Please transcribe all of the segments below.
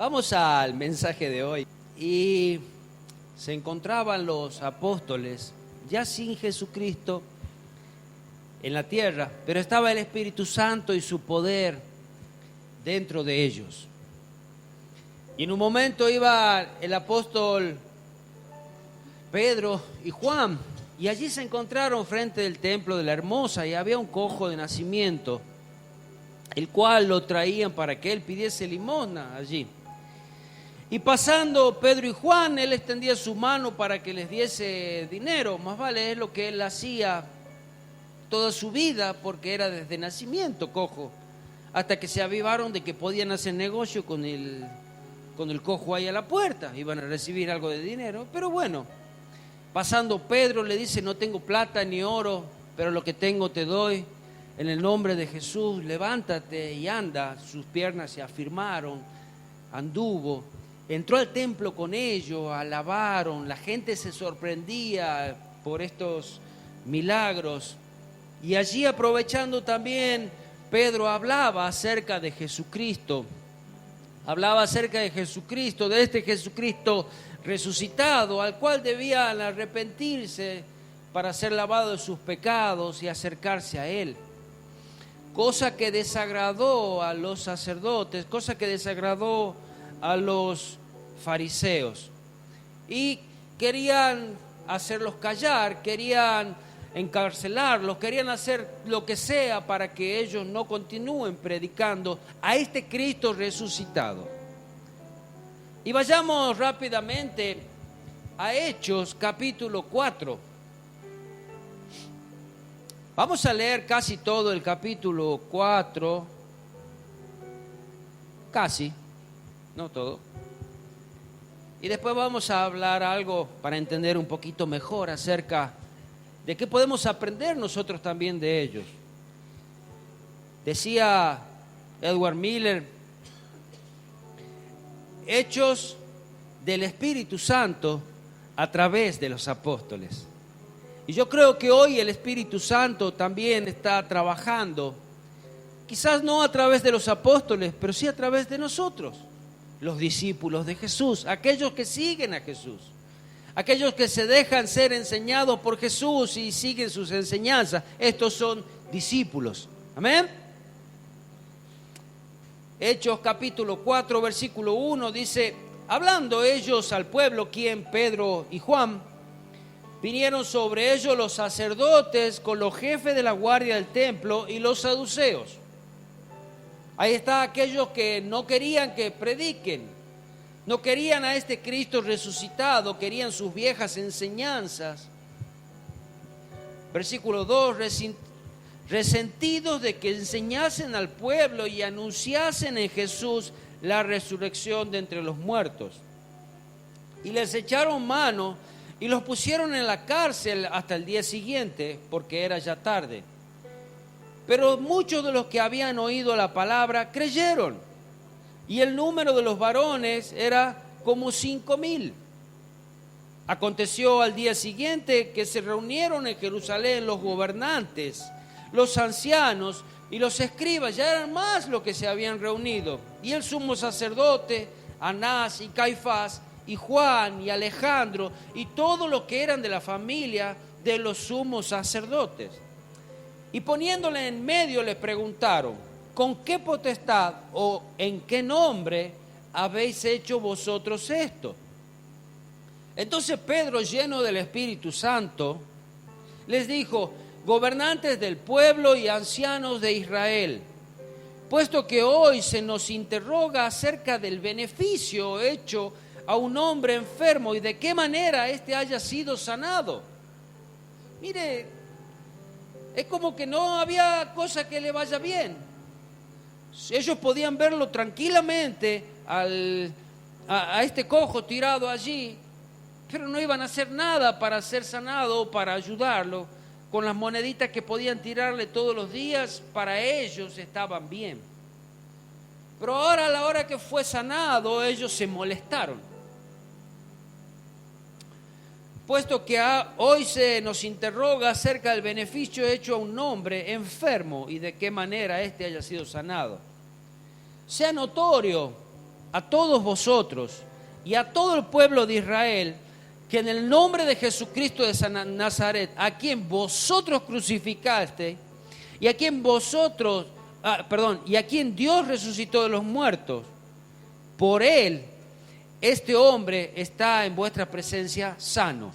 Vamos al mensaje de hoy. Y se encontraban los apóstoles ya sin Jesucristo en la tierra, pero estaba el Espíritu Santo y su poder dentro de ellos. Y en un momento iba el apóstol Pedro y Juan, y allí se encontraron frente del templo de la Hermosa, y había un cojo de nacimiento, el cual lo traían para que él pidiese limosna allí. Y pasando Pedro y Juan, él extendía su mano para que les diese dinero. Más vale, es lo que él hacía toda su vida, porque era desde nacimiento cojo, hasta que se avivaron de que podían hacer negocio con el cojo ahí a la puerta, iban a recibir algo de dinero. Pero bueno, pasando Pedro le dice: no tengo plata ni oro, pero lo que tengo te doy. En el nombre de Jesús, levántate y anda. Sus piernas se afirmaron, anduvo, entró al templo con ellos, alabaron, la gente se sorprendía por estos milagros. Y allí, aprovechando también, Pedro hablaba acerca de Jesucristo. Hablaba acerca de Jesucristo, de este Jesucristo resucitado, al cual debían arrepentirse para ser lavados de sus pecados y acercarse a Él. Cosa que desagradó a los sacerdotes, cosa que desagradó a los fariseos. Y querían hacerlos callar, querían encarcelarlos, querían hacer lo que sea para que ellos no continúen predicando a este Cristo resucitado. Y vayamos rápidamente a Hechos capítulo 4. Vamos a leer casi todo el capítulo 4, casi, no todo. Y después vamos a hablar algo para entender un poquito mejor acerca de qué podemos aprender nosotros también de ellos. Decía Edward Miller: hechos del Espíritu Santo a través de los apóstoles. Y yo creo que hoy el Espíritu Santo también está trabajando, quizás no a través de los apóstoles, pero sí a través de nosotros, los discípulos de Jesús, aquellos que siguen a Jesús, aquellos que se dejan ser enseñados por Jesús y siguen sus enseñanzas. Estos son discípulos. Amén. Hechos capítulo 4, versículo 1 dice: hablando ellos al pueblo, quien Pedro y Juan, vinieron sobre ellos los sacerdotes con los jefes de la guardia del templo y los saduceos. Ahí está, aquellos que no querían que prediquen, no querían a este Cristo resucitado, querían sus viejas enseñanzas. Versículo 2, resentidos de que enseñasen al pueblo y anunciasen en Jesús la resurrección de entre los muertos. Y les echaron mano y los pusieron en la cárcel hasta el día siguiente, porque era ya tarde. Pero muchos de los que habían oído la palabra creyeron, y el número de los varones era como 5,000. Aconteció al día siguiente que se reunieron en Jerusalén los gobernantes, los ancianos y los escribas. Ya eran más los que se habían reunido, y el sumo sacerdote, Anás y Caifás, y Juan y Alejandro, y todos los que eran de la familia de los sumos sacerdotes. Y poniéndole en medio les preguntaron: ¿con qué potestad o en qué nombre habéis hecho vosotros esto? Entonces Pedro, lleno del Espíritu Santo, les dijo: gobernantes del pueblo y ancianos de Israel, puesto que hoy se nos interroga acerca del beneficio hecho a un hombre enfermo y de qué manera éste haya sido sanado. Mire, es como que no había cosa que le vaya bien. Ellos podían verlo tranquilamente a este cojo tirado allí, pero no iban a hacer nada para ser sanado o para ayudarlo. Con las moneditas que podían tirarle todos los días, para ellos estaban bien. Pero ahora, a la hora que fue sanado, ellos se molestaron. Puesto que hoy se nos interroga acerca del beneficio hecho a un hombre enfermo y de qué manera éste haya sido sanado. Sea notorio a todos vosotros y a todo el pueblo de Israel, que en el nombre de Jesucristo de Nazaret, a quien vosotros crucificaste, y a quien y a quien Dios resucitó de los muertos, por él, este hombre está en vuestra presencia sano.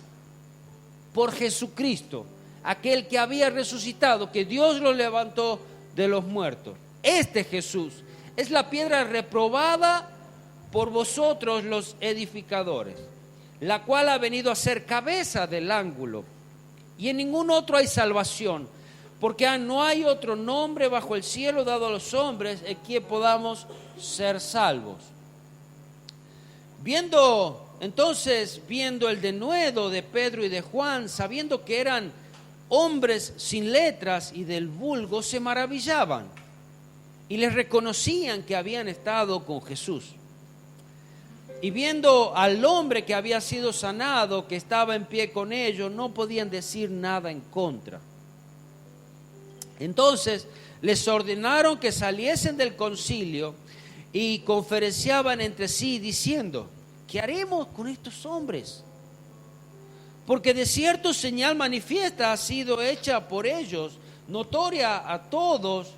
Por Jesucristo, aquel que había resucitado, que Dios lo levantó de los muertos. Este Jesús es la piedra reprobada por vosotros los edificadores, la cual ha venido a ser cabeza del ángulo. Y en ningún otro hay salvación, porque no hay otro nombre bajo el cielo dado a los hombres en que podamos ser salvos. Viendo el denuedo de Pedro y de Juan, sabiendo que eran hombres sin letras y del vulgo, se maravillaban y les reconocían que habían estado con Jesús. Y viendo al hombre que había sido sanado, que estaba en pie con ellos, no podían decir nada en contra. Entonces les ordenaron que saliesen del concilio y conferenciaban entre sí diciendo: ¿qué haremos con estos hombres? Porque de cierto señal manifiesta ha sido hecha por ellos, notoria a todos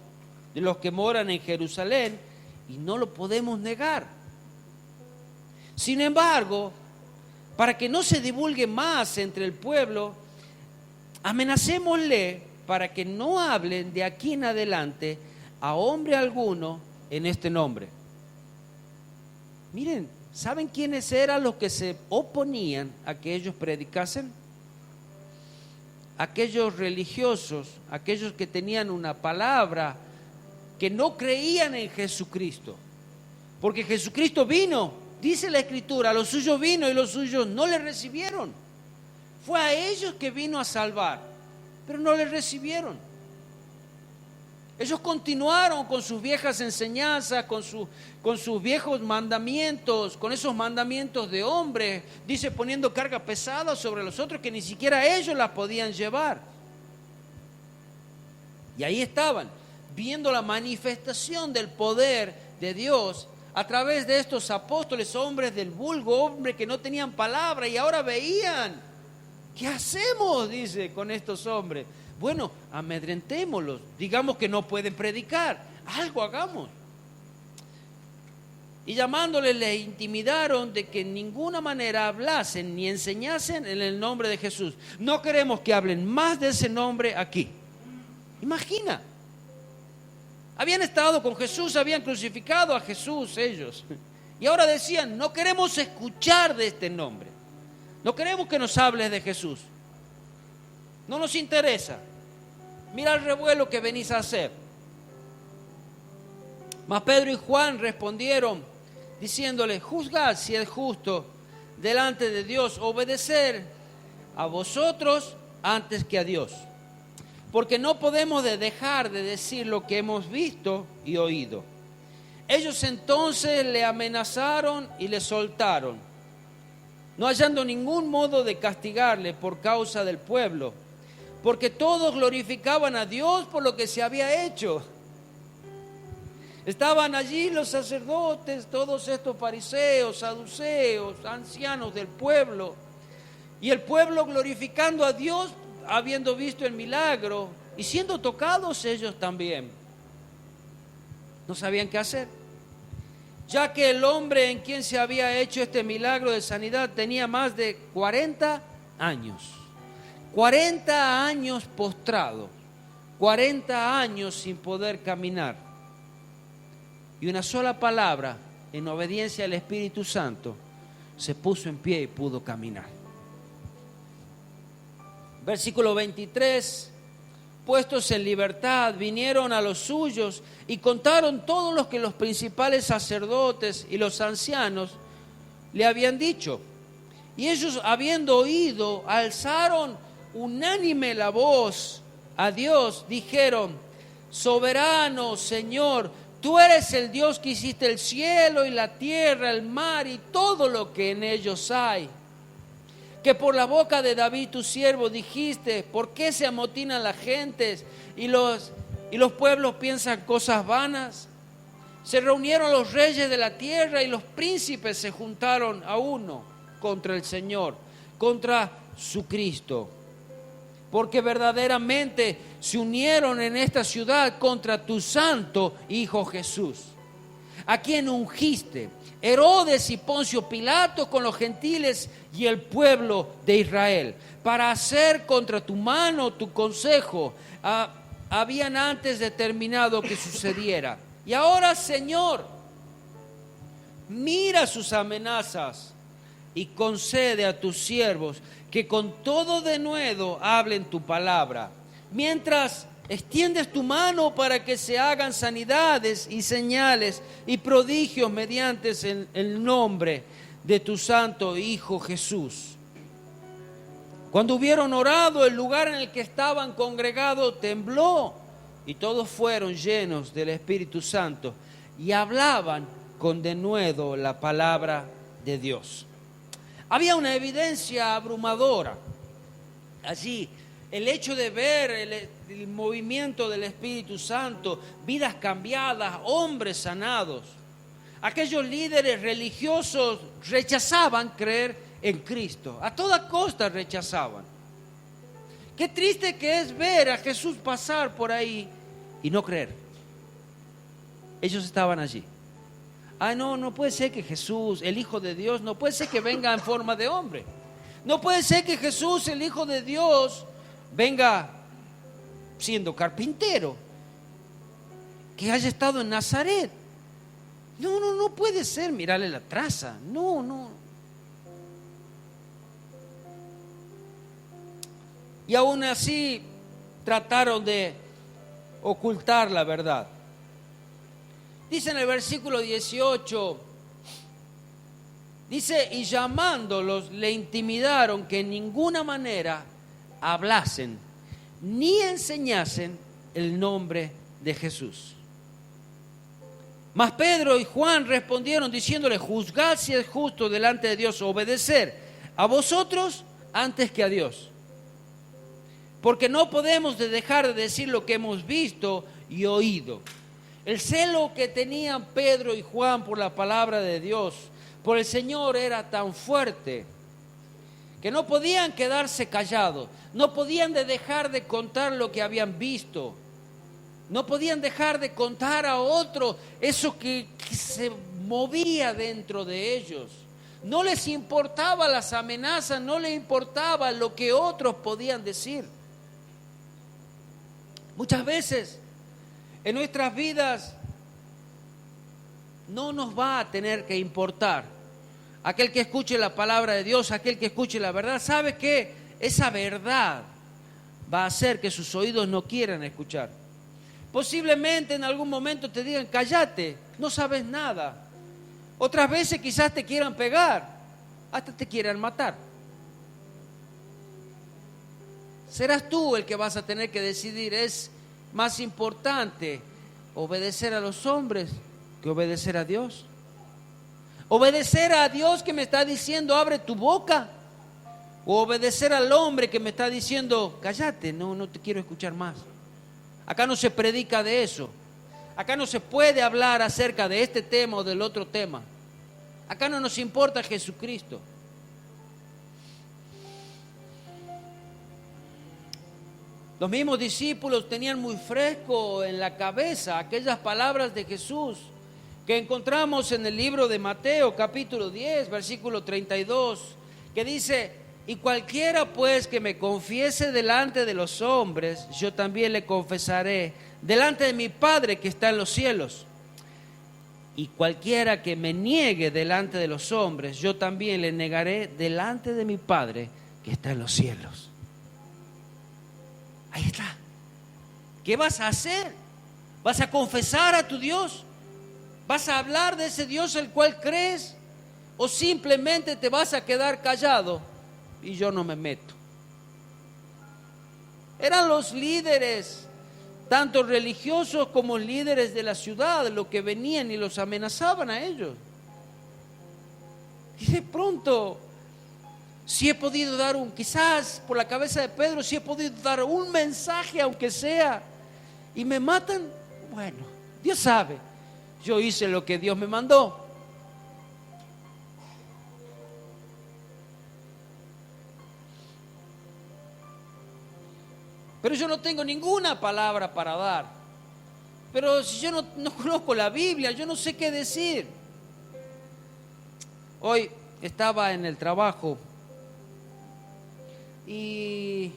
de los que moran en Jerusalén, y no lo podemos negar. Sin embargo, para que no se divulgue más entre el pueblo, amenacémosle para que no hablen de aquí en adelante a hombre alguno en este nombre. Miren, ¿saben quiénes eran los que se oponían a que ellos predicasen? Aquellos religiosos, aquellos que tenían una palabra, que no creían en Jesucristo. Porque Jesucristo vino, dice la Escritura, a los suyos vino y los suyos no le recibieron. Fue a ellos que vino a salvar, pero no le recibieron. Ellos continuaron con sus viejas enseñanzas, con sus viejos mandamientos, con esos mandamientos de hombre, dice, poniendo carga pesada sobre los otros que ni siquiera ellos las podían llevar. Y ahí estaban, viendo la manifestación del poder de Dios a través de estos apóstoles, hombres del vulgo, hombres que no tenían palabra, y ahora veían, ¿qué hacemos? Dice, con estos hombres. Bueno, amedrentémoslos, digamos que no pueden predicar, algo hagamos. Y llamándoles les intimidaron de que en ninguna manera hablasen ni enseñasen en el nombre de Jesús. No queremos que hablen más de ese nombre aquí. Imagina, habían estado con Jesús, habían crucificado a Jesús ellos, y ahora decían, no queremos escuchar de este nombre, no queremos que nos hables de Jesús, no nos interesa. Mira el revuelo que venís a hacer. Mas Pedro y Juan respondieron diciéndole: juzgad si es justo delante de Dios obedecer a vosotros antes que a Dios, porque no podemos dejar de decir lo que hemos visto y oído. Ellos entonces le amenazaron y le soltaron, no hallando ningún modo de castigarle por causa del pueblo, porque todos glorificaban a Dios por lo que se había hecho. Estaban allí los sacerdotes, todos estos fariseos, saduceos, ancianos del pueblo, y el pueblo glorificando a Dios habiendo visto el milagro y siendo tocados ellos también. No sabían qué hacer, ya que el hombre en quien se había hecho este milagro de sanidad tenía más de 40 años. 40 años postrado, 40 años sin poder caminar. Y una sola palabra, en obediencia al Espíritu Santo, se puso en pie y pudo caminar. Versículo 23, puestos en libertad, vinieron a los suyos y contaron todo lo que los principales sacerdotes y los ancianos le habían dicho. Y ellos, habiendo oído, alzaron unánime la voz a Dios, dijeron: soberano Señor, tú eres el Dios que hiciste el cielo y la tierra, el mar y todo lo que en ellos hay. Que por la boca de David tu siervo dijiste: ¿por qué se amotinan las gentes y los pueblos piensan cosas vanas? Se reunieron los reyes de la tierra y los príncipes se juntaron a uno contra el Señor, contra su Cristo. Porque verdaderamente se unieron en esta ciudad contra tu santo Hijo Jesús, a quien ungiste, Herodes y Poncio Pilato con los gentiles y el pueblo de Israel, para hacer contra tu mano tu consejo. Habían antes determinado que sucediera. Y ahora, Señor, mira sus amenazas y concede a tus siervos que con todo denuedo hablen tu palabra, mientras extiendes tu mano para que se hagan sanidades y señales y prodigios mediante el nombre de tu santo Hijo Jesús. Cuando hubieron orado, el lugar en el que estaban congregados tembló y todos fueron llenos del Espíritu Santo y hablaban con denuedo la palabra de Dios. Había una evidencia abrumadora allí. El hecho de ver el movimiento del Espíritu Santo, vidas cambiadas, hombres sanados. Aquellos líderes religiosos rechazaban creer en Cristo. A toda costa rechazaban. Qué triste que es ver a Jesús pasar por ahí y no creer. Ellos estaban allí. No puede ser que Jesús, el Hijo de Dios, no puede ser que venga en forma de hombre. No puede ser que Jesús, el Hijo de Dios, venga siendo carpintero, que haya estado en Nazaret. No puede ser, mirarle la traza. No. Y aún así trataron de ocultar la verdad. Dice en el versículo 18, dice, y llamándolos le intimidaron que en ninguna manera hablasen ni enseñasen el nombre de Jesús. Mas Pedro y Juan respondieron diciéndole, juzgad si es justo delante de Dios obedecer a vosotros antes que a Dios. Porque no podemos dejar de decir lo que hemos visto y oído. El celo que tenían Pedro y Juan por la palabra de Dios, por el Señor, era tan fuerte que no podían quedarse callados, no podían dejar de contar lo que habían visto, no podían dejar de contar a otro eso que se movía dentro de ellos. No les importaba las amenazas, no les importaba lo que otros podían decir. Muchas veces en nuestras vidas no nos va a tener que importar aquel que escuche la palabra de Dios, aquel que escuche la verdad. ¿Sabe qué? Esa verdad va a hacer que sus oídos no quieran escuchar. Posiblemente en algún momento te digan, cállate, no sabes nada. Otras veces quizás te quieran pegar, hasta te quieran matar. Serás tú el que vas a tener que decidir. Es más importante obedecer a los hombres que obedecer a Dios. Obedecer a Dios que me está diciendo abre tu boca, o obedecer al hombre que me está diciendo cállate, no te quiero escuchar más. Acá no se predica de eso. Acá no se puede hablar acerca de este tema o del otro tema. Acá no nos importa Jesucristo. Los mismos discípulos tenían muy fresco en la cabeza aquellas palabras de Jesús que encontramos en el libro de Mateo, capítulo 10, versículo 32, que dice, y cualquiera pues que me confiese delante de los hombres, yo también le confesaré delante de mi Padre que está en los cielos. Y cualquiera que me niegue delante de los hombres, yo también le negaré delante de mi Padre que está en los cielos. Ahí está. ¿Qué vas a hacer? ¿Vas a confesar a tu Dios? ¿Vas a hablar de ese Dios el cual crees? ¿O simplemente te vas a quedar callado y yo no me meto? Eran los líderes, tanto religiosos como líderes de la ciudad, los que venían y los amenazaban a ellos. Y de pronto, si he podido dar quizás por la cabeza de Pedro, si he podido dar un mensaje, aunque sea, y me matan, bueno, Dios sabe. Yo hice lo que Dios me mandó. Pero yo no tengo ninguna palabra para dar. Pero si yo no conozco la Biblia, yo no sé qué decir. Hoy estaba en el trabajo y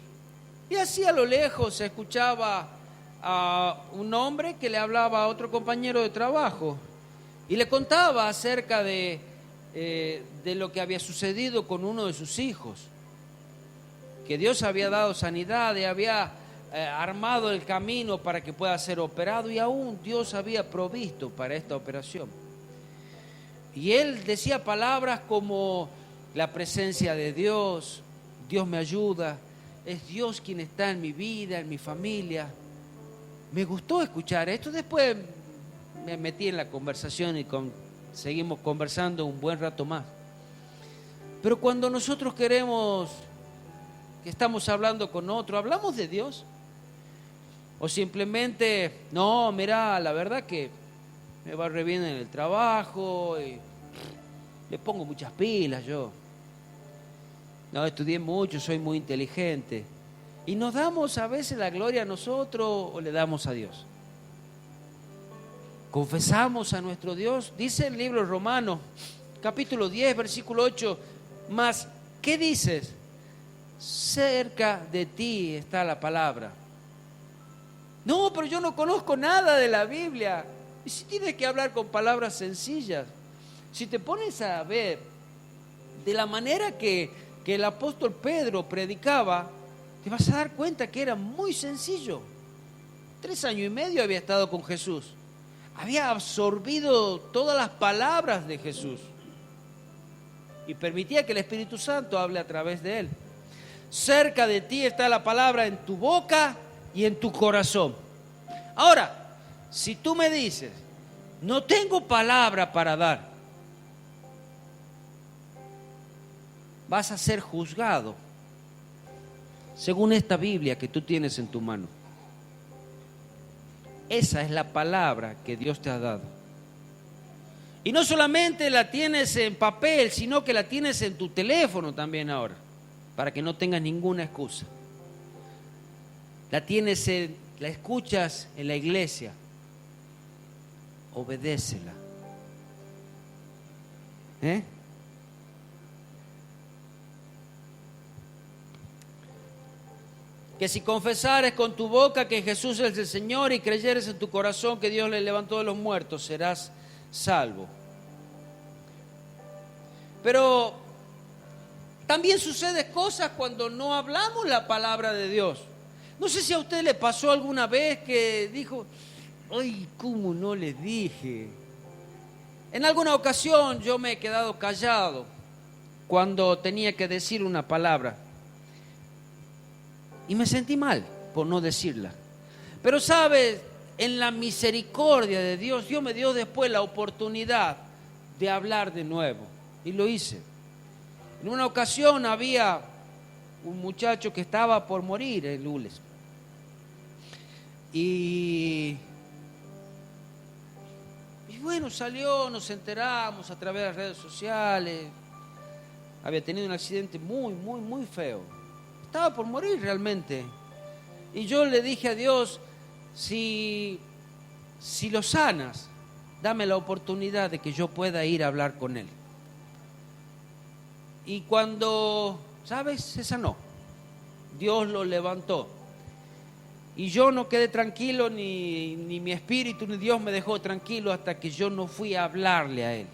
así a lo lejos se escuchaba a un hombre que le hablaba a otro compañero de trabajo y le contaba acerca de lo que había sucedido con uno de sus hijos, que Dios había dado sanidad y había armado el camino para que pueda ser operado, y aún Dios había provisto para esta operación. Y él decía palabras como la presencia de Dios, Dios me ayuda, es Dios quien está en mi vida, en mi familia. Me gustó escuchar esto. Después me metí en la conversación y seguimos conversando un buen rato más. Pero cuando nosotros queremos que estamos hablando con otro, ¿hablamos de Dios? O simplemente, no, mira, la verdad que me va re bien en el trabajo y le pongo muchas pilas yo. No, estudié mucho, soy muy inteligente. Y nos damos a veces la gloria a nosotros o le damos a Dios. Confesamos a nuestro Dios. Dice el libro Romanos, capítulo 10, versículo 8, mas, ¿qué dices? Cerca de ti está la palabra. No, pero yo no conozco nada de la Biblia. Y si tienes que hablar con palabras sencillas, si te pones a ver de la manera que el apóstol Pedro predicaba, te vas a dar cuenta que era muy sencillo. 3 años y medio había estado con Jesús. Había absorbido todas las palabras de Jesús y permitía que el Espíritu Santo hable a través de él. Cerca de ti está la palabra en tu boca y en tu corazón. Ahora, si tú me dices, no tengo palabra para dar, vas a ser juzgado según esta Biblia que tú tienes en tu mano. Esa es la palabra que Dios te ha dado. Y no solamente la tienes en papel, sino que la tienes en tu teléfono también ahora, para que no tengas ninguna excusa. La escuchas en la iglesia. Obedécela. Que si confesares con tu boca que Jesús es el Señor y creyeres en tu corazón que Dios le levantó de los muertos, serás salvo. Pero también suceden cosas cuando no hablamos la palabra de Dios. No sé si a usted le pasó alguna vez que dijo, ay, ¿cómo no les dije? En alguna ocasión yo me he quedado callado cuando tenía que decir una palabra. Y me sentí mal por no decirla. Pero sabes, en la misericordia de Dios, Dios me dio después la oportunidad de hablar de nuevo. Y lo hice. En una ocasión había un muchacho que estaba por morir en Lules. Y bueno, salió, nos enteramos a través de las redes sociales. Había tenido un accidente muy, muy, muy feo. Estaba por morir realmente. Y yo le dije a Dios, si lo sanas, dame la oportunidad de que yo pueda ir a hablar con él. Y cuando, ¿sabes? Se sanó. Dios lo levantó. Y yo no quedé tranquilo, ni mi espíritu, ni Dios me dejó tranquilo hasta que yo no fui a hablarle a él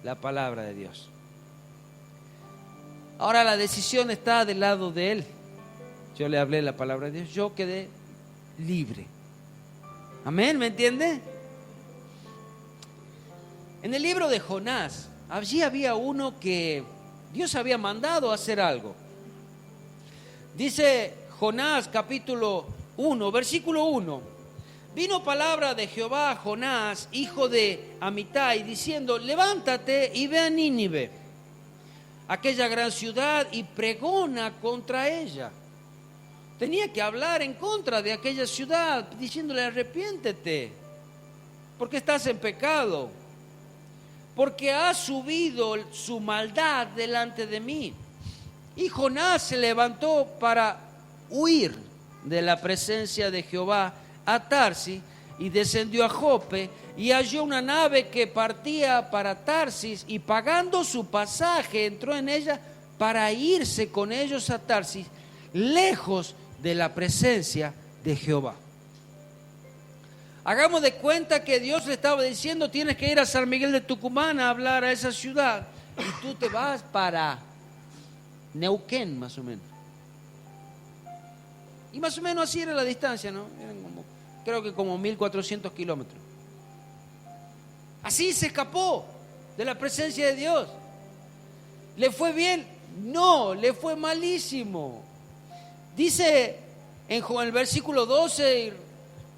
la palabra de Dios. Ahora la decisión está del lado de él. Yo le hablé la palabra de Dios, yo quedé libre. Amén, ¿me entiende? En el libro de Jonás, allí había uno que Dios había mandado a hacer algo. Dice Jonás capítulo 1, versículo 1. Vino palabra de Jehová a Jonás, hijo de Amitai, diciendo, levántate y ve a Nínive, aquella gran ciudad, y pregona contra ella. Tenía que hablar en contra de aquella ciudad, diciéndole, arrepiéntete, porque estás en pecado, porque has subido su maldad delante de mí. Y Jonás se levantó para huir de la presencia de Jehová a Tarsis y descendió a Jope y halló una nave que partía para Tarsis y pagando su pasaje entró en ella para irse con ellos a Tarsis, lejos de la presencia de Jehová. Hagamos de cuenta que Dios le estaba diciendo: tienes que ir a San Miguel de Tucumán a hablar a esa ciudad, y tú te vas para Neuquén, más o menos. Y más o menos así era la distancia, ¿no? Eran creo que como 1400 kilómetros. Así se escapó de la presencia de Dios. ¿Le fue bien? No, le fue malísimo. Dice en el versículo 12,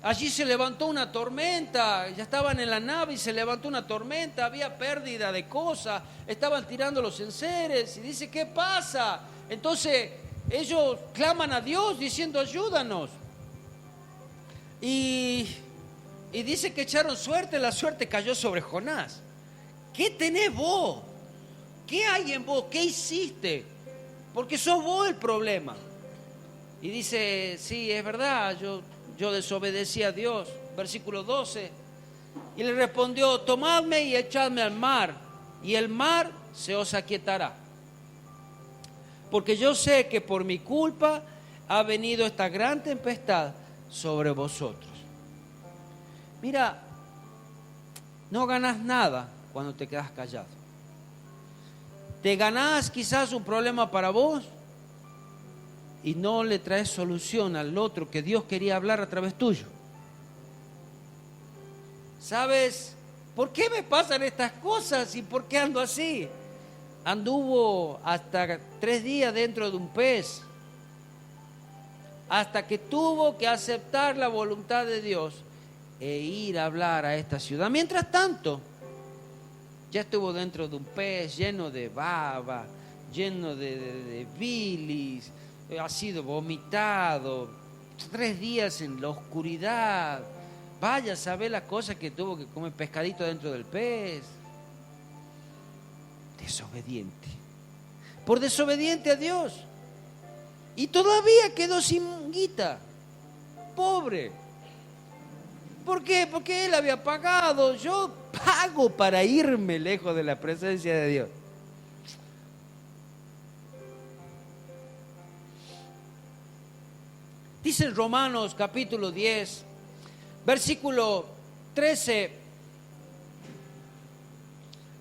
allí se levantó una tormenta, ya estaban en la nave y se levantó una tormenta, había pérdida de cosas, estaban tirando los enseres y dice: ¿qué pasa? Entonces ellos claman a Dios diciendo: ayúdanos. Y dice que echaron suerte, la suerte cayó sobre Jonás. ¿Qué tenés vos? ¿Qué hay en vos? ¿Qué hiciste? Porque sos vos el problema. Y dice: sí, es verdad, yo desobedecí a Dios. Versículo 12. Y le respondió: tomadme y echadme al mar, y el mar se os aquietará. Porque yo sé que por mi culpa ha venido esta gran tempestad sobre vosotros. Mira, no ganás nada cuando te quedas callado. Te ganás quizás un problema para vos y no le traes solución al otro que Dios quería hablar a través tuyo. ¿Sabes por qué me pasan estas cosas y por qué ando así? Anduvo hasta 3 días dentro de un pez, hasta que tuvo que aceptar la voluntad de Dios e ir a hablar a esta ciudad. Mientras tanto, ya estuvo dentro de un pez lleno de baba, lleno de bilis, ha sido vomitado, 3 días en la oscuridad. Vaya a saber las cosas que tuvo que comer pescadito dentro del pez. Desobediente. Por desobediente a Dios. Y todavía quedó sin guita. Pobre. ¿Por qué? Porque él había pagado. Yo pago para irme lejos de la presencia de Dios. Dice en Romanos capítulo 10, versículo 13: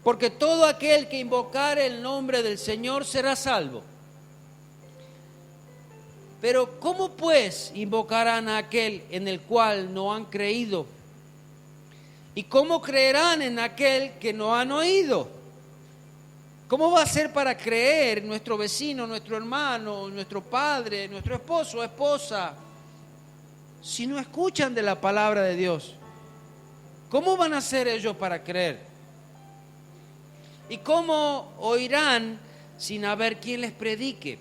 porque todo aquel que invocare el nombre del Señor será salvo. Pero ¿cómo pues invocarán a aquel en el cual no han creído? ¿Y cómo creerán en aquel que no han oído? ¿Cómo va a ser para creer nuestro vecino, nuestro hermano, nuestro padre, nuestro esposo o esposa, si no escuchan de la palabra de Dios? ¿Cómo van a ser ellos para creer? ¿Y cómo oirán sin haber quien les predique?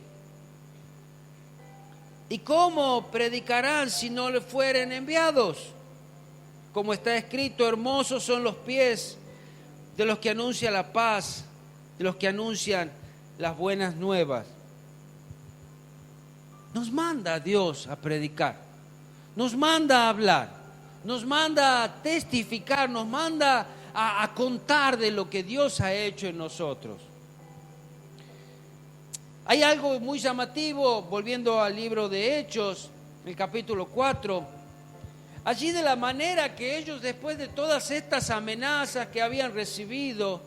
¿Y cómo predicarán si no les fueren enviados? Como está escrito: hermosos son los pies de los que anuncian la paz, de los que anuncian las buenas nuevas. Nos manda Dios a predicar, nos manda a hablar, nos manda a testificar, nos manda a contar de lo que Dios ha hecho en nosotros. Hay algo muy llamativo, volviendo al libro de Hechos, el capítulo 4, allí de la manera que ellos, después de todas estas amenazas que habían recibido,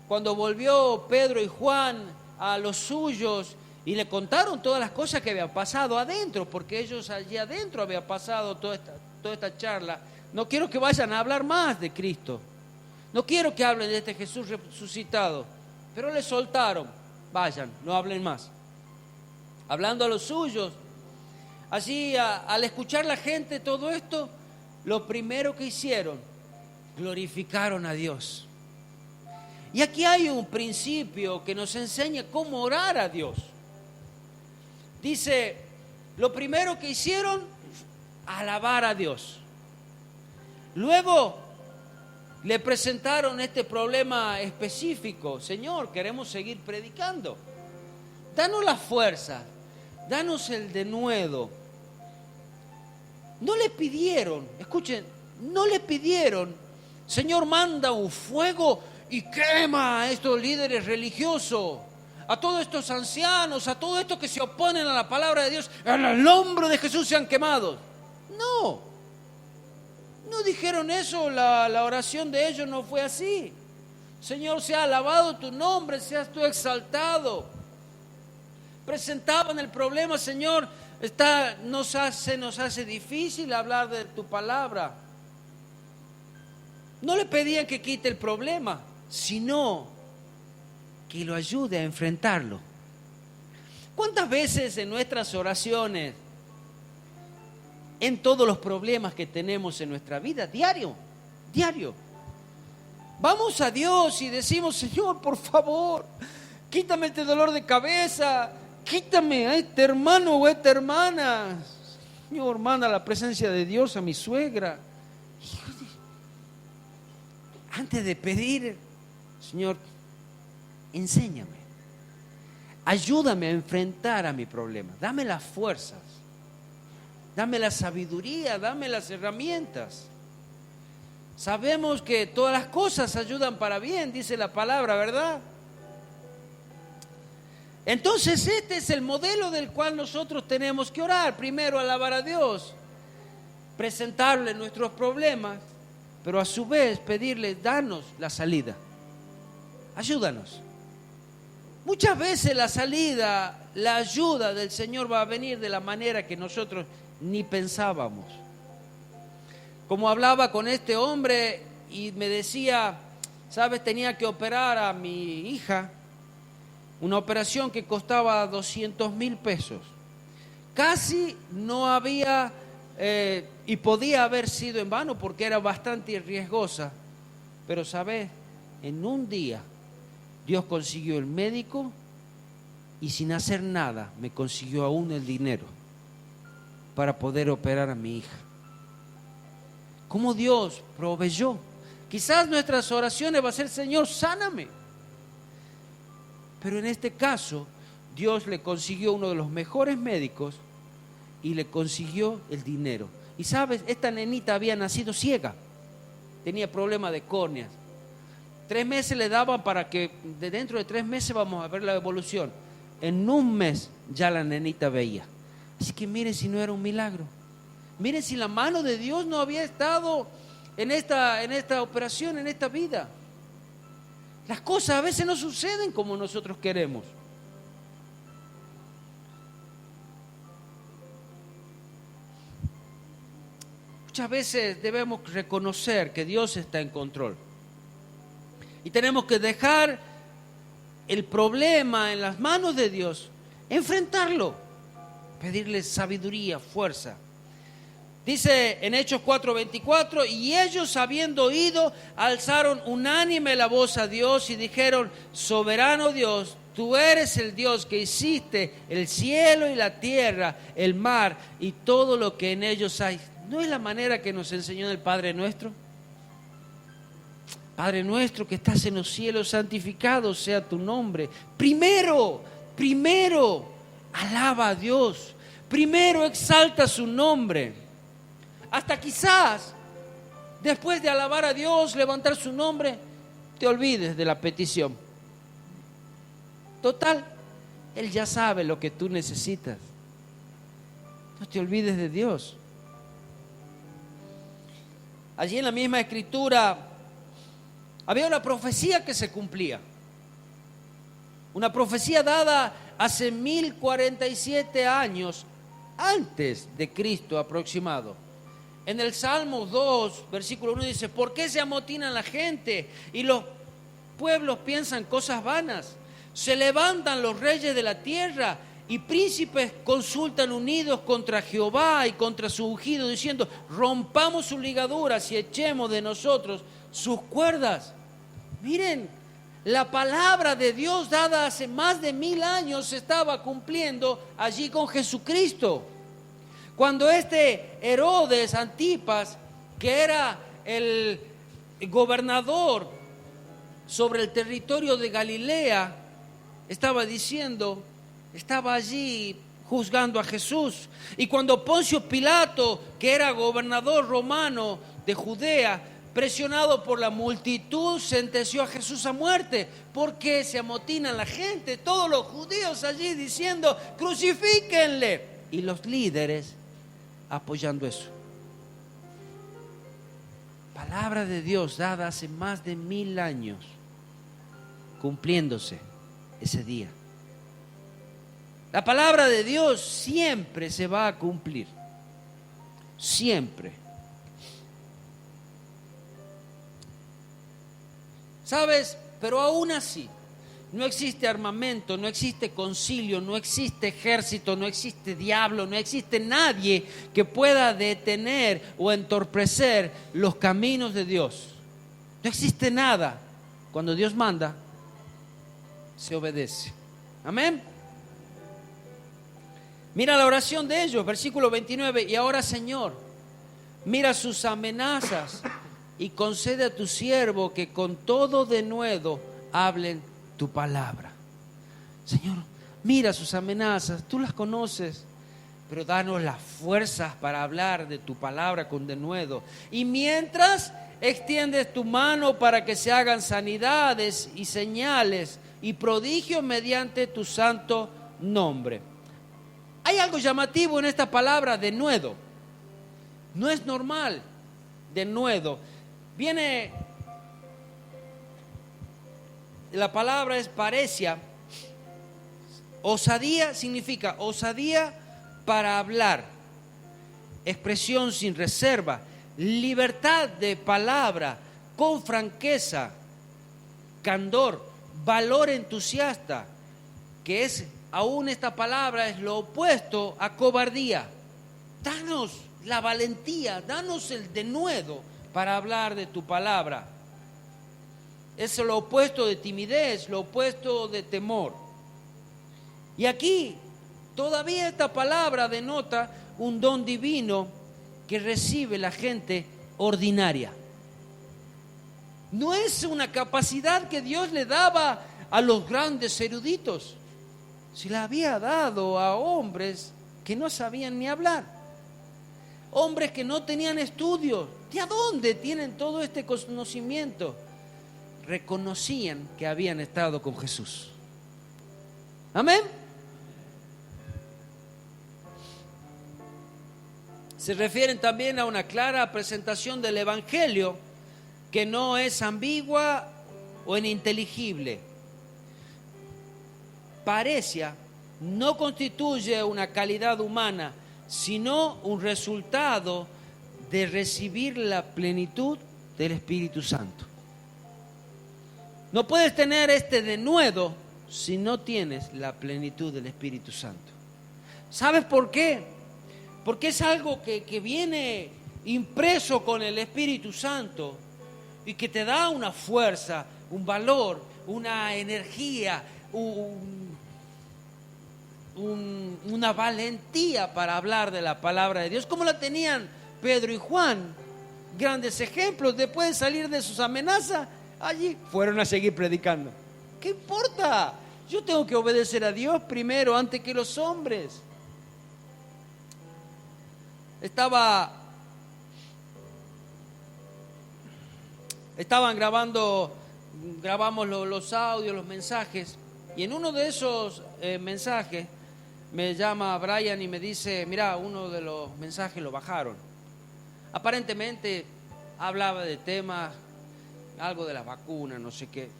cuando volvió Pedro y Juan a los suyos y le contaron todas las cosas que habían pasado adentro, porque ellos allí adentro había pasado toda esta charla. No quiero que vayan a hablar más de Cristo, no quiero que hablen de este Jesús resucitado, pero le soltaron. Vayan, no hablen más. Hablando a los suyos, allí al escuchar la gente todo esto, lo primero que hicieron, glorificaron a Dios. Y aquí hay un principio que nos enseña cómo orar a Dios. Dice, lo primero que hicieron, alabar a Dios. Luego, le presentaron este problema específico. Señor, queremos seguir predicando. Danos la fuerza, danos el denuedo. No le pidieron, escuchen, no le pidieron, Señor, manda un fuego y quema a estos líderes religiosos, a todos estos ancianos, a todos estos que se oponen a la palabra de Dios, en el nombre de Jesús sean quemados. No dijeron eso, la oración de ellos no fue así. Señor, sea alabado tu nombre, seas tú exaltado. Presentaban el problema, Señor, nos hace difícil hablar de tu palabra. No le pedían que quite el problema, sino que lo ayude a enfrentarlo. ¿Cuántas veces en nuestras oraciones, en todos los problemas que tenemos en nuestra vida, diario, vamos a Dios y decimos, Señor, por favor, quítame este dolor de cabeza, quítame a este hermano o a esta hermana. Señor, manda la presencia de Dios a mi suegra. Antes de pedir, Señor, enséñame, ayúdame a enfrentar a mi problema, dame las fuerzas, dame la sabiduría, dame las herramientas. Sabemos que todas las cosas ayudan para bien, dice la palabra, ¿verdad? Entonces este es el modelo del cual nosotros tenemos que orar. Primero alabar a Dios, presentarle nuestros problemas, pero a su vez pedirle, danos la salida, ayúdanos. Muchas veces la salida, la ayuda del Señor va a venir de la manera que nosotros ni pensábamos. Como hablaba con este hombre y me decía, sabes, tenía que operar a mi hija, una operación que costaba 200,000 pesos. Casi no había y podía haber sido en vano porque era bastante riesgosa, pero sabes, en un día Dios consiguió el médico y sin hacer nada me consiguió aún el dinero para poder operar a mi hija. ¿Cómo Dios proveyó? Quizás nuestras oraciones va a ser, Señor, sáname. Pero en este caso, Dios le consiguió uno de los mejores médicos y le consiguió el dinero. Y sabes, esta nenita había nacido ciega, tenía problemas de córneas. 3 meses le daban para que dentro de 3 meses vamos a ver la evolución. En un mes ya la nenita veía. Así que miren si no era un milagro. Miren si la mano de Dios no había estado en esta operación, en esta vida. Las cosas a veces no suceden como nosotros queremos. Muchas veces debemos reconocer que Dios está en control. Y tenemos que dejar el problema en las manos de Dios, enfrentarlo, pedirle sabiduría, fuerza. Dice en Hechos 4:24, y ellos habiendo oído, alzaron unánime la voz a Dios y dijeron, soberano Dios, tú eres el Dios que hiciste el cielo y la tierra, el mar y todo lo que en ellos hay. ¿No es la manera que nos enseñó el Padre Nuestro? Padre nuestro que estás en los cielos, santificado sea tu nombre. Primero, alaba a Dios. Primero exalta su nombre. Hasta quizás, después de alabar a Dios, levantar su nombre, te olvides de la petición. Total, Él ya sabe lo que tú necesitas. No te olvides de Dios. Allí en la misma escritura había una profecía que se cumplía. Una profecía dada hace 1047 años antes de Cristo aproximado. En el Salmo 2, versículo 1 dice, ¿por qué se amotinan la gente y los pueblos piensan cosas vanas? Se levantan los reyes de la tierra y príncipes consultan unidos contra Jehová y contra su ungido, diciendo, rompamos sus ligaduras y echemos de nosotros sus cuerdas. Miren, la palabra de Dios dada hace más de 1000 años se estaba cumpliendo allí con Jesucristo. Cuando este Herodes Antipas, que era el gobernador sobre el territorio de Galilea, estaba diciendo, estaba allí juzgando a Jesús. Y cuando Poncio Pilato, que era gobernador romano de Judea, presionado por la multitud, sentenció a Jesús a muerte. Porque se amotinan la gente, todos los judíos allí diciendo, crucifíquenle. Y los líderes apoyando eso. Palabra de Dios dada hace más de 1000 años, cumpliéndose ese día. La palabra de Dios siempre se va a cumplir. Siempre. ¿Sabes? Pero aún así, no existe armamento, no existe concilio, no existe ejército, no existe diablo, no existe nadie que pueda detener o entorpecer los caminos de Dios. No existe nada. Cuando Dios manda, se obedece. Amén. Mira la oración de ellos, versículo 29. Y ahora, Señor, mira sus amenazas y concede a tu siervo que con todo denuedo hablen tu palabra. Señor, mira sus amenazas, tú las conoces, pero danos las fuerzas para hablar de tu palabra con denuedo. Y mientras extiendes tu mano para que se hagan sanidades y señales y prodigios mediante tu santo nombre. Hay algo llamativo en esta palabra, denuedo. No es normal, denuedo. Viene, la palabra es paresia. Osadía significa osadía para hablar, expresión sin reserva, libertad de palabra, con franqueza, candor, valor entusiasta, que es, aún esta palabra es lo opuesto a cobardía. Danos la valentía, danos el denuedo para hablar de tu palabra. Es lo opuesto de timidez, lo opuesto de temor. Y aquí todavía esta palabra denota un don divino que recibe la gente ordinaria. No es una capacidad que Dios le daba a los grandes eruditos. Se la había dado a hombres que no sabían ni hablar. Hombres que no tenían estudios. ¿De dónde tienen todo este conocimiento? Reconocían que habían estado con Jesús. Amén. Se refieren también a una clara presentación del Evangelio que no es ambigua o ininteligible. Parecia no constituye una calidad humana, sino un resultado de recibir la plenitud del Espíritu Santo. No puedes tener este denuedo si no tienes la plenitud del Espíritu Santo. ¿Sabes por qué? Porque es algo que viene impreso con el Espíritu Santo y que te da una fuerza, un valor, una energía, una valentía para hablar de la palabra de Dios, como la tenían Pedro y Juan. Grandes ejemplos. Después de salir de sus amenazas, allí fueron a seguir predicando. ¿Qué importa? Yo tengo que obedecer a Dios primero, antes que los hombres. Grabamos los audios, los mensajes, y en uno de esos mensajes me llama Brian y me dice, mira, uno de los mensajes lo bajaron. Aparentemente hablaba de temas, algo de las vacunas, no sé qué,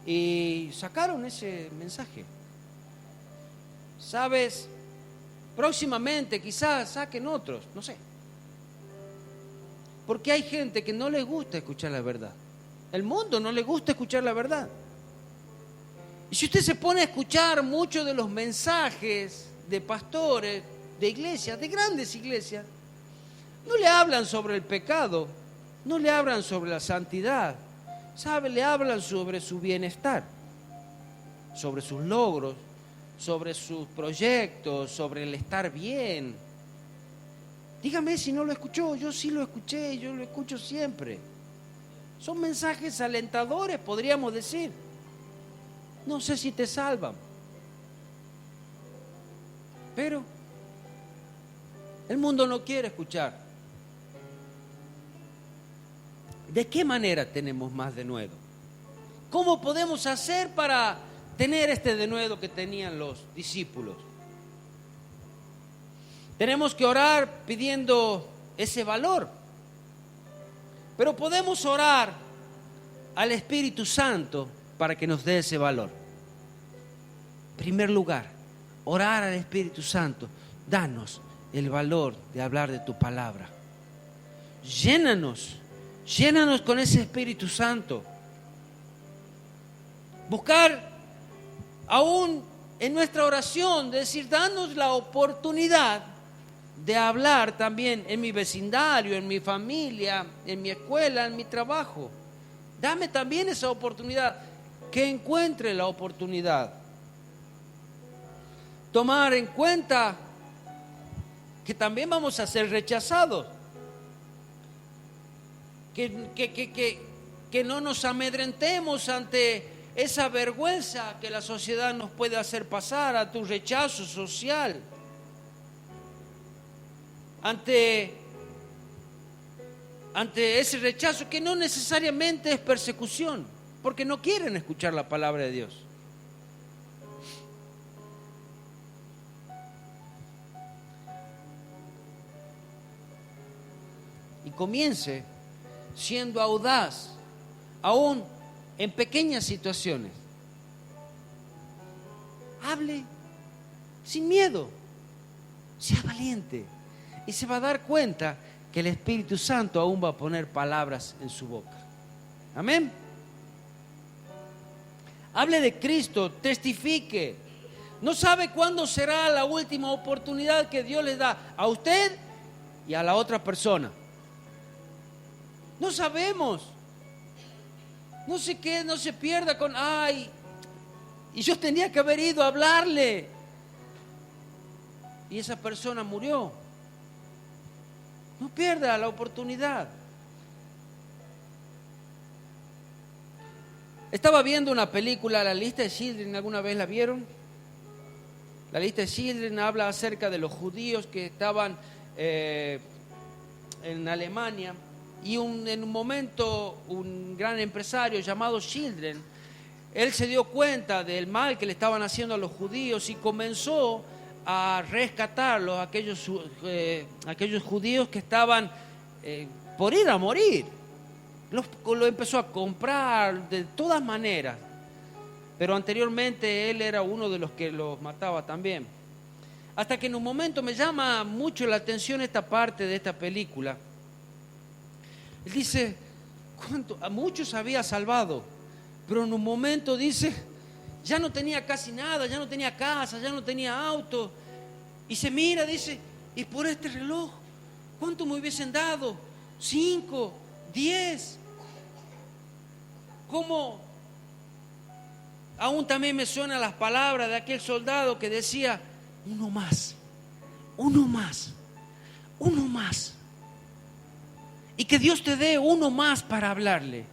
y sacaron ese mensaje. ¿Sabes? Próximamente quizás saquen otros, no sé. Porque hay gente que no le gusta escuchar la verdad. El mundo no le gusta escuchar la verdad. Y si usted se pone a escuchar muchos de los mensajes de pastores, de iglesias, de grandes iglesias, no le hablan sobre el pecado, no le hablan sobre la santidad, ¿sabe? Le hablan sobre su bienestar, sobre sus logros, sobre sus proyectos, sobre el estar bien. Dígame si no lo escuchó. Yo sí lo escuché, yo lo escucho siempre. Son mensajes alentadores, podríamos decir. No sé si te salvan, pero el mundo no quiere escuchar. ¿De qué manera tenemos más denuedo? ¿Cómo podemos hacer para tener este denuedo que tenían los discípulos? Tenemos que orar pidiendo ese valor, pero podemos orar al Espíritu Santo para que nos dé ese valor. En primer lugar, orar al Espíritu Santo, danos el valor de hablar de tu palabra. Llénanos con ese Espíritu Santo. Buscar aún en nuestra oración, de decir, danos la oportunidad de hablar también en mi vecindario, en mi familia, en mi escuela, en mi trabajo. Dame también esa oportunidad, que encuentre la oportunidad. Tomar en cuenta que también vamos a ser rechazados. Que no nos amedrentemos ante esa vergüenza que la sociedad nos puede hacer pasar, a tu rechazo social, ante ese rechazo que no necesariamente es persecución, porque no quieren escuchar la palabra de Dios. Y comience siendo audaz, aún en pequeñas situaciones. Hable sin miedo, sea valiente, y se va a dar cuenta que el Espíritu Santo aún va a poner palabras en su boca. Amén. Hable de Cristo, testifique. No sabe cuándo será la última oportunidad que Dios le da a usted y a la otra persona. No sabemos. No sé qué, no se pierda con, ay, y yo tenía que haber ido a hablarle. Y esa persona murió. No pierda la oportunidad. Estaba viendo una película, La lista de Schindler, ¿alguna vez la vieron? La lista de Schindler habla acerca de los judíos que estaban en Alemania. Y en un momento un gran empresario llamado Schindler, él se dio cuenta del mal que le estaban haciendo a los judíos y comenzó a rescatarlos, aquellos judíos que estaban por ir a morir. Lo empezó a comprar de todas maneras, pero anteriormente él era uno de los que los mataba también. Hasta que en un momento me llama mucho la atención esta parte de esta película. Él dice, a muchos había salvado, pero en un momento dice, ya no tenía casi nada, ya no tenía casa, ya no tenía auto. Y se mira, dice, y por este reloj, ¿cuánto me hubiesen dado? 5, 10. ¿Cómo? Aún también me suenan las palabras de aquel soldado que decía, uno más, uno más, uno más. Y que Dios te dé uno más para hablarle.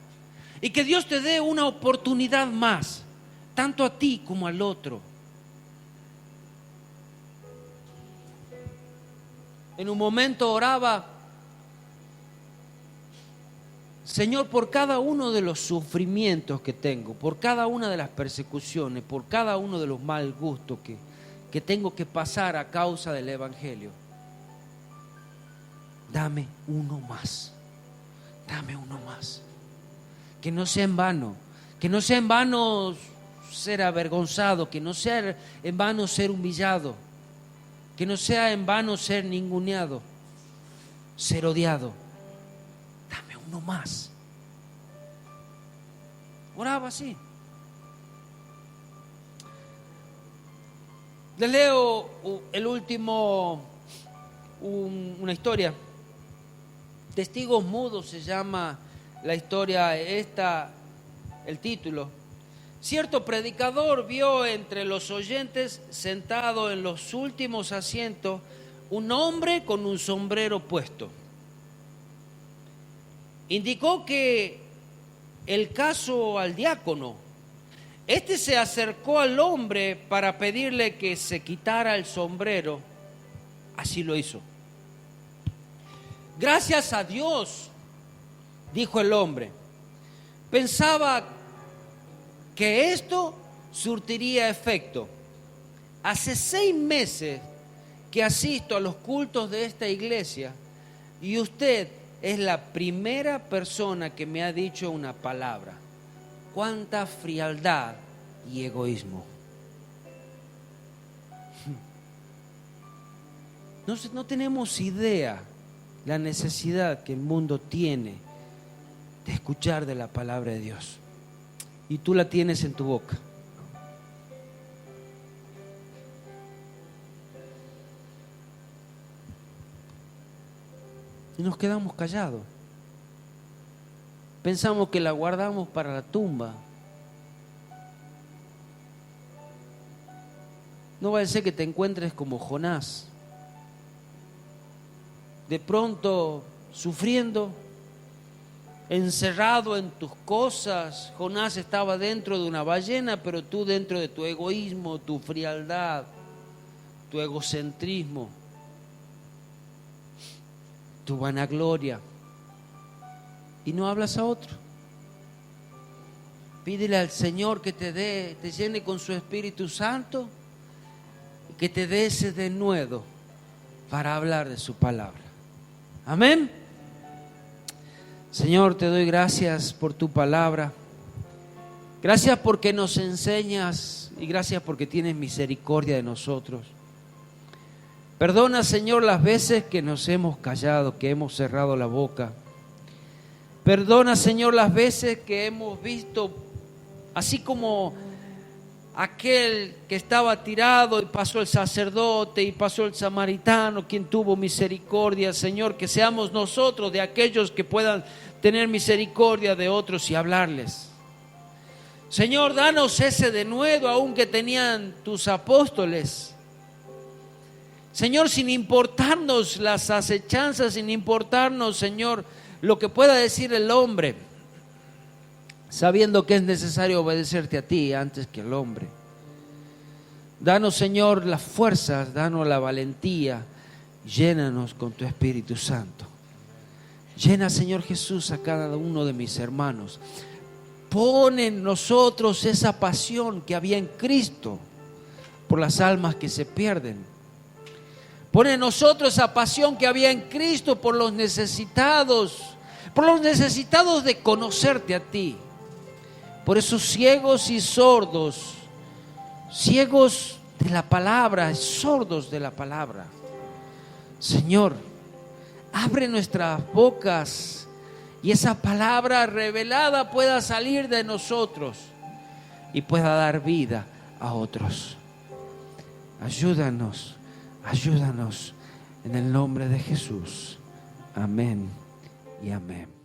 Y que Dios te dé una oportunidad más, tanto a ti como al otro. En un momento oraba, Señor, por cada uno de los sufrimientos que tengo, por cada una de las persecuciones, por cada uno de los mal gustos que tengo que pasar a causa del Evangelio, dame uno más. Dame uno más. Que no sea en vano. Que no sea en vano ser avergonzado. Que no sea en vano ser humillado. Que no sea en vano ser ninguneado. Ser odiado. Dame uno más. Oraba así. Les leo el último, una historia. Testigos mudos se llama la historia, el título. Cierto predicador vio entre los oyentes, sentado en los últimos asientos, un hombre con un sombrero puesto. Indicó que el caso al diácono. Este se acercó al hombre para pedirle que se quitara el sombrero. Así lo hizo. Gracias a Dios, dijo el hombre. Pensaba que esto surtiría efecto. Hace 6 meses que asisto a los cultos de esta iglesia y usted es la primera persona que me ha dicho una palabra. Cuánta frialdad y egoísmo. No tenemos idea la necesidad que el mundo tiene de escuchar de la palabra de Dios. Y tú la tienes en tu boca. Y nos quedamos callados. Pensamos que la guardamos para la tumba. No vaya a ser que te encuentres como Jonás. De pronto sufriendo, encerrado en tus cosas. Jonás estaba dentro de una ballena, pero tú dentro de tu egoísmo, tu frialdad, tu egocentrismo, tu vanagloria, y no hablas a otro. Pídele al Señor que te llene con su Espíritu Santo, y que te dé ese denuedo para hablar de su palabra. Amén. Señor, te doy gracias por tu palabra. Gracias porque nos enseñas y gracias porque tienes misericordia de nosotros. Perdona, Señor, las veces que nos hemos callado, que hemos cerrado la boca. Perdona, Señor, las veces que hemos visto, así como aquel que estaba tirado y pasó el sacerdote y pasó el samaritano, quien tuvo misericordia. Señor, que seamos nosotros de aquellos que puedan tener misericordia de otros y hablarles. Señor, danos ese denuedo aún que tenían tus apóstoles. Señor, sin importarnos las acechanzas, sin importarnos, Señor, lo que pueda decir el hombre, sabiendo que es necesario obedecerte a ti antes que al hombre. Danos, Señor, las fuerzas, danos la valentía, llénanos con tu Espíritu Santo. Llena, Señor Jesús, a cada uno de mis hermanos. Pon en nosotros esa pasión que había en Cristo por las almas que se pierden. Pon en nosotros esa pasión que había en Cristo por los necesitados de conocerte a ti, por esos ciegos y sordos, ciegos de la palabra, sordos de la palabra. Señor, abre nuestras bocas y esa palabra revelada pueda salir de nosotros y pueda dar vida a otros. Ayúdanos en el nombre de Jesús. Amén y amén.